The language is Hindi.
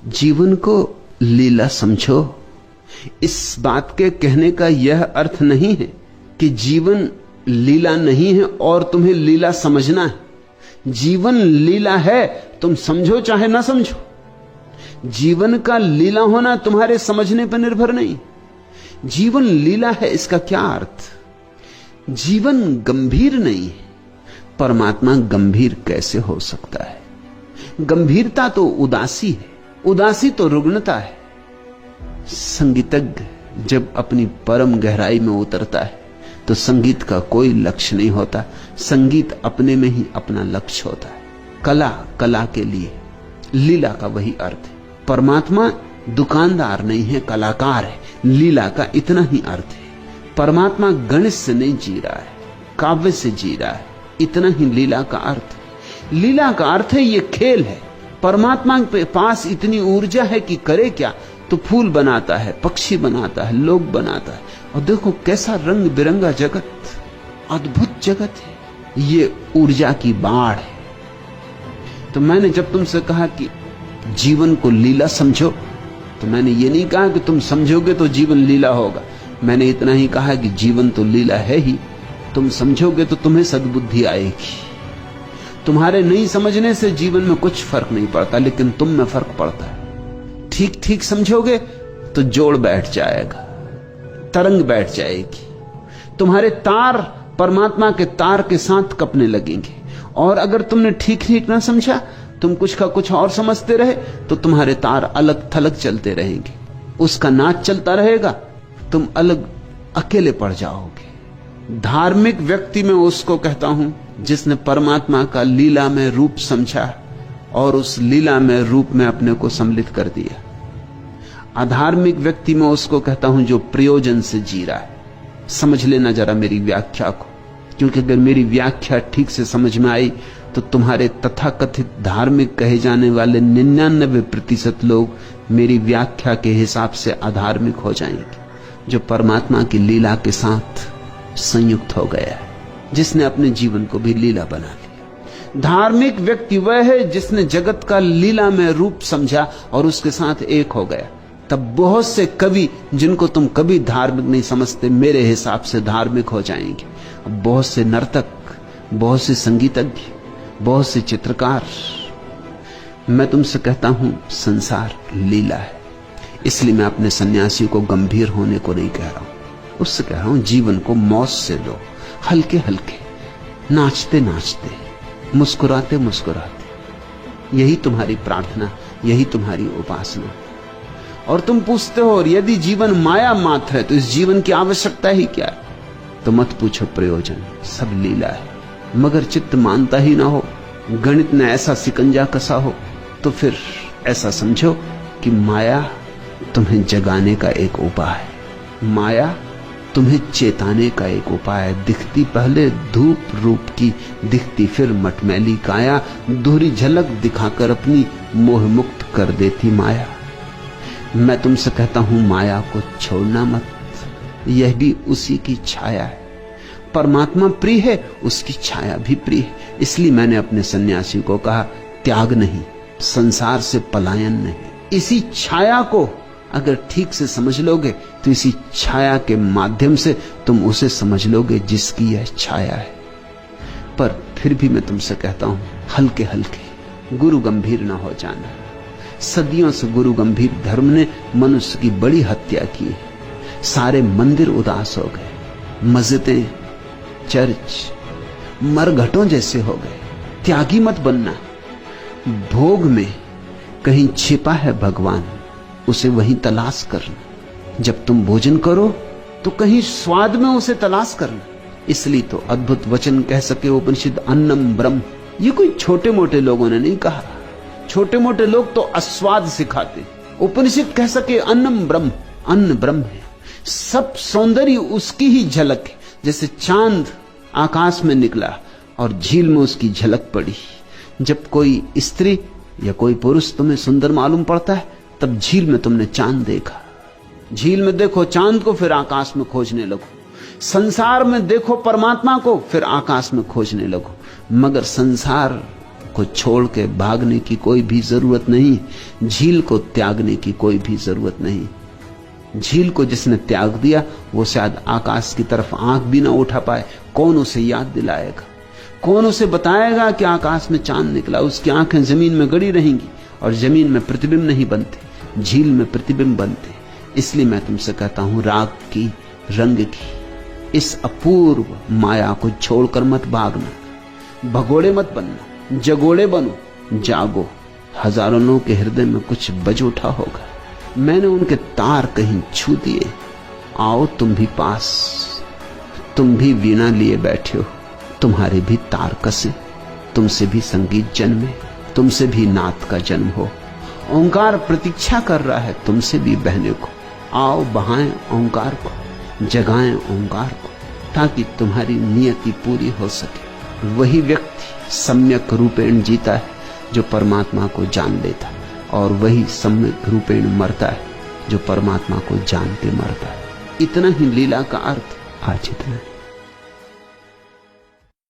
जीवन को लीला समझो। इस बात के कहने का यह अर्थ नहीं है कि जीवन लीला नहीं है और तुम्हें लीला समझना है। जीवन लीला है, तुम समझो चाहे ना समझो। जीवन का लीला होना तुम्हारे समझने पर निर्भर नहीं। जीवन लीला है, इसका क्या अर्थ? जीवन गंभीर नहीं है। परमात्मा गंभीर कैसे हो सकता है? गंभीरता तो उदासी है, उदासी तो रुग्णता है। संगीतज्ञ जब अपनी परम गहराई में उतरता है तो संगीत का कोई लक्ष्य नहीं होता, संगीत अपने में ही अपना लक्ष्य होता है। कला कला के लिए, लीला का वही अर्थ है। परमात्मा दुकानदार नहीं है, कलाकार है। लीला का इतना ही अर्थ है। परमात्मा गणित से नहीं जी रहा है, काव्य से जी रहा है, इतना ही लीला का अर्थ है। लीला का अर्थ है ये खेल है। परमात्मा के पास इतनी ऊर्जा है कि करे क्या? तो फूल बनाता है, पक्षी बनाता है, लोग बनाता है। और देखो कैसा रंग बिरंगा जगत, अद्भुत जगत है। ये ऊर्जा की बाढ़ है। तो मैंने जब तुमसे कहा कि जीवन को लीला समझो, तो मैंने ये नहीं कहा कि तुम समझोगे तो जीवन लीला होगा। मैंने इतना ही कहा कि जीवन तो लीला है ही, तुम समझोगे तो तुम्हें सद्बुद्धि आएगी। तुम्हारे नहीं समझने से जीवन में कुछ फर्क नहीं पड़ता, लेकिन तुम में फर्क पड़ता है। ठीक ठीक समझोगे तो जोड़ बैठ जाएगा, तरंग बैठ जाएगी। तुम्हारे तार परमात्मा के तार के साथ कपने लगेंगे। और अगर तुमने ठीक ठीक ना समझा, तुम कुछ का कुछ और समझते रहे, तो तुम्हारे तार अलग थलग चलते रहेंगे। उसका नाच चलता रहेगा, तुम अलग अकेले पड़ जाओगे। धार्मिक व्यक्ति में उसको कहता हूं जिसने परमात्मा का लीला में रूप समझा और उस लीला में रूप में अपने को सम्मिलित कर दिया। अधार्मिक व्यक्ति में उसको कहता हूं जो प्रयोजन से जी रहा है। समझ लेना जरा मेरी व्याख्या को, क्योंकि अगर मेरी व्याख्या ठीक से समझ में आई तो तुम्हारे तथाकथित धार्मिक कहे जाने वाले 99% लोग मेरी व्याख्या के हिसाब से अधार्मिक हो जाएंगे, जो परमात्मा की लीला के साथ संयुक्त हो गया है, जिसने अपने जीवन को भी लीला बना लिया। धार्मिक व्यक्ति वह है जिसने जगत का लीला में रूप समझा और उसके साथ एक हो गया। तब बहुत से कवि जिनको तुम कभी धार्मिक नहीं समझते, मेरे हिसाब से धार्मिक हो जाएंगे। बहुत से नर्तक, बहुत से संगीतज्ञ, बहुत से चित्रकार। मैं तुमसे कहता हूं संसार लीला है। इसलिए मैं अपने सन्यासी को गंभीर होने को नहीं कह रहा हूं, उससे कह रहा हूं जीवन को मौज से लो, हल्के हल्के, नाचते नाचते, मुस्कुराते मुस्कुराते। यही तुम्हारी प्रार्थना, यही तुम्हारी उपासना। और तुम पूछते हो, और यदि जीवन माया मात्र है तो इस जीवन की आवश्यकता ही क्या है? तो मत पूछो प्रयोजन, सब लीला है। मगर चित्त मानता ही ना हो, गणित ने ऐसा सिकंजा कसा हो, तो फिर ऐसा समझो कि माया तुम्हें जगाने का एक उपाय है। माया तुम्हें चेताने का एक उपाय है। दिखती पहले धूप रूप की, दिखती फिर मटमैली काया, दोहरी झलक दिखाकर अपनी मोह मुक्त कर देती माया। मैं तुमसे कहता हूं माया को छोड़ना मत, यह भी उसी की छाया है। परमात्मा प्रिय है, उसकी छाया भी प्रिय है। इसलिए मैंने अपने सन्यासी को कहा, त्याग नहीं, संसार से पलायन नहीं। इसी छाया को अगर ठीक से समझ लोगे तो इसी छाया के माध्यम से तुम उसे समझ लोगे जिसकी यह छाया है। पर फिर भी मैं तुमसे कहता हूं, हल्के हल्के, गुरु गंभीर ना हो जाना। सदियों से गुरु गंभीर धर्म ने मनुष्य की बड़ी हत्या की है। सारे मंदिर उदास हो गए, मस्जिदें, चर्च मरघटों जैसे हो गए। त्यागी मत बनना। भोग में कहीं छिपा है भगवान, उसे वहीं तलाश करना। जब तुम भोजन करो तो कहीं स्वाद में उसे तलाश करना। इसलिए तो अद्भुत वचन कह सके उपनिषद, अन्नम ब्रह्म। ये कोई छोटे मोटे लोगों ने नहीं कहा। छोटे मोटे लोग तो अस्वाद सिखाते। उपनिषद कह सके अन्नम ब्रह्म, अन्न ब्रह्म है। सब सौंदर्य उसकी ही झलक है। जैसे चांद आकाश में निकला और झील में उसकी झलक पड़ी। जब कोई स्त्री या कोई पुरुष तुम्हें सुंदर मालूम पड़ता है, तब झील में तुमने चांद देखा। झील में देखो चांद को, फिर आकाश में खोजने लगो। संसार में देखो परमात्मा को, फिर आकाश में खोजने लगो। मगर संसार को छोड़ के भागने की कोई भी जरूरत नहीं, झील को त्यागने की कोई भी जरूरत नहीं। झील को जिसने त्याग दिया वो शायद आकाश की तरफ आंख भी ना उठा पाए। कौन उसे याद दिलाएगा, कौन उसे बताएगा कि आकाश में चांद निकला? उसकी आंखें जमीन में गड़ी रहेंगी और जमीन में प्रतिबिंब नहीं बनते, झील में प्रतिबिंब बनते। इसलिए मैं तुमसे कहता हूं, राग की, रंग की इस अपूर्व माया को छोड़कर मत भागना, भगोड़े मत बनना, जगोड़े बनो, जागो। हजारों लोगों के हृदय में कुछ बज उठा होगा, मैंने उनके तार कहीं छू दिए। आओ तुम भी पास, तुम भी वीणा लिए बैठे हो, तुम्हारे भी तार कसे, तुमसे भी संगीत जन्मे, तुमसे भी नाद का जन्म हो। ओंकार प्रतीक्षा कर रहा है तुमसे भी बहने को। आओ बहाएं ओंकार को, जगाएं ओंकार को, ताकि तुम्हारी नियति पूरी हो सके। वही व्यक्ति सम्यक रूपेण जीता है जो परमात्मा को जान लेता, और वही सम्यक रूपेण मरता है जो परमात्मा को जान के मरता है। इतना ही लीला का अर्थ। आज इतना।